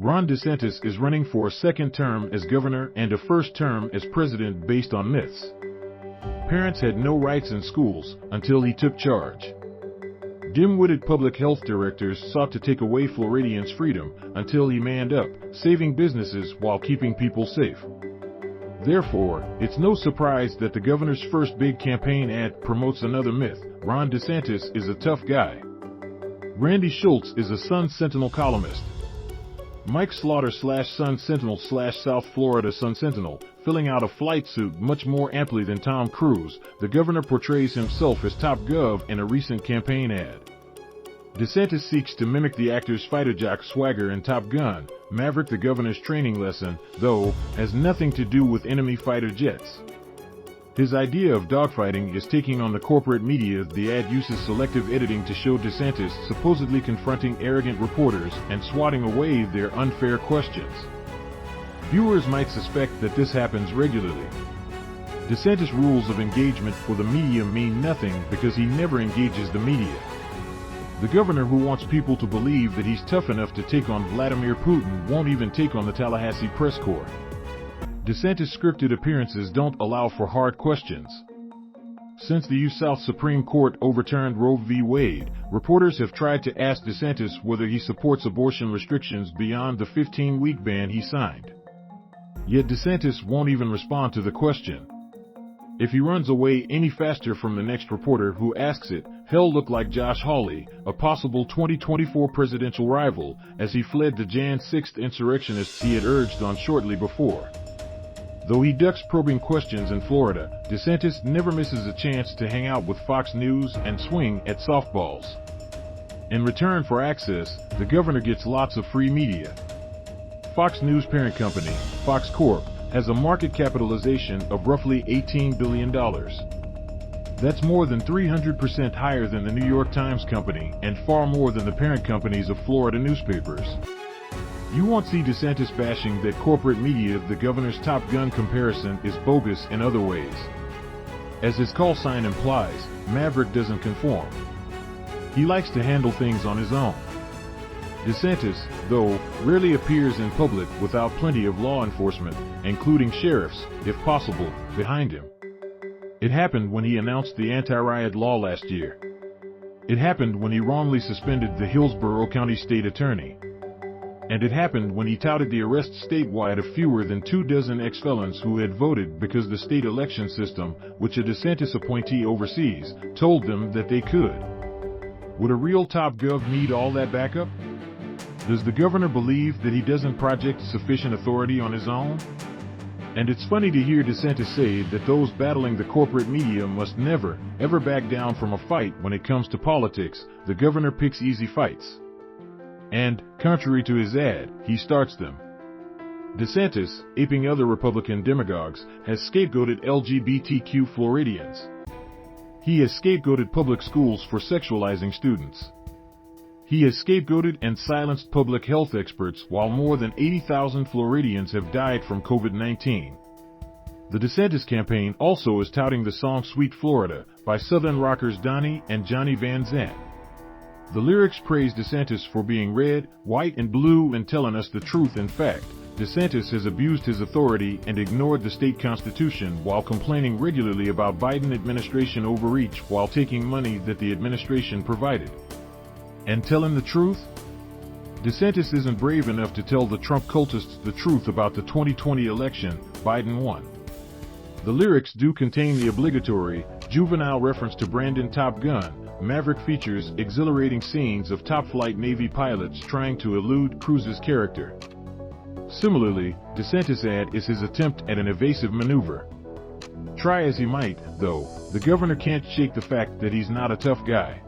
Ron DeSantis is running for a second term as governor and a first term as president based on myths. Parents had no rights in schools until he took charge. Dimwitted public health directors sought to take away Floridians' freedom until he manned up, saving businesses while keeping people safe. Therefore, it's no surprise that the governor's first big campaign ad promotes another myth: Ron DeSantis is a tough guy. Randy Schultz is a Sun-Sentinel columnist. Mike Slaughter /Sun-Sentinel /South Florida Sun-Sentinel, filling out a flight suit much more amply than Tom Cruise, the governor portrays himself as Top Gov in a recent campaign ad. DeSantis seeks to mimic the actor's fighter-jock swagger in Top Gun. Maverick, the governor's training lesson, though, has nothing to do with enemy fighter jets. His idea of dogfighting is taking on the corporate media. The ad uses selective editing to show DeSantis supposedly confronting arrogant reporters and swatting away their unfair questions. Viewers might suspect that this happens regularly. DeSantis' rules of engagement for the media mean nothing because he never engages the media. The governor who wants people to believe that he's tough enough to take on Vladimir Putin won't even take on the Tallahassee press corps. DeSantis' scripted appearances don't allow for hard questions. Since the U.S. South Supreme Court overturned Roe v. Wade, reporters have tried to ask DeSantis whether he supports abortion restrictions beyond the 15-week ban he signed. Yet DeSantis won't even respond to the question. If he runs away any faster from the next reporter who asks it, he'll look like Josh Hawley, a possible 2024 presidential rival, as he fled the Jan 6 insurrectionists he had urged on shortly before. Though he ducks probing questions in Florida, DeSantis never misses a chance to hang out with Fox News and swing at softballs. In return for access, the governor gets lots of free media. Fox News parent company, Fox Corp, has a market capitalization of roughly $18 billion. That's more than 300% higher than the New York Times company and far more than the parent companies of Florida newspapers. You won't see DeSantis bashing that corporate media. The governor's Top Gun comparison is bogus in other ways. As his call sign implies, Maverick doesn't conform. He likes to handle things on his own. DeSantis, though, rarely appears in public without plenty of law enforcement, including sheriffs, if possible, behind him. It happened when he announced the anti-riot law last year. It happened when he wrongly suspended the Hillsborough County state attorney. And it happened when he touted the arrests statewide of fewer than 24 ex-felons who had voted because the state election system, which a DeSantis appointee oversees, told them that they could. Would a real Top Gov need all that backup? Does the governor believe that he doesn't project sufficient authority on his own? And it's funny to hear DeSantis say that those battling the corporate media must never, ever back down from a fight. When it comes to politics, the governor picks easy fights. And, contrary to his ad, he starts them. DeSantis, aping other Republican demagogues, has scapegoated LGBTQ Floridians. He has scapegoated public schools for sexualizing students. He has scapegoated and silenced public health experts while more than 80,000 Floridians have died from COVID-19. The DeSantis campaign also is touting the song Sweet Florida by Southern rockers Donnie and Johnny Van Zant. The lyrics praise DeSantis for being red, white, and blue and telling us the truth. In fact, DeSantis has abused his authority and ignored the state constitution while complaining regularly about Biden administration overreach while taking money that the administration provided. And telling the truth? DeSantis isn't brave enough to tell the Trump cultists the truth about the 2020 election. Biden won. The lyrics do contain the obligatory, juvenile reference to Brandon Top Gun. Maverick features exhilarating scenes of top-flight Navy pilots trying to elude Cruz's character. Similarly, DeSantis' ad is his attempt at an evasive maneuver. Try as he might, though, the governor can't shake the fact that he's not a tough guy.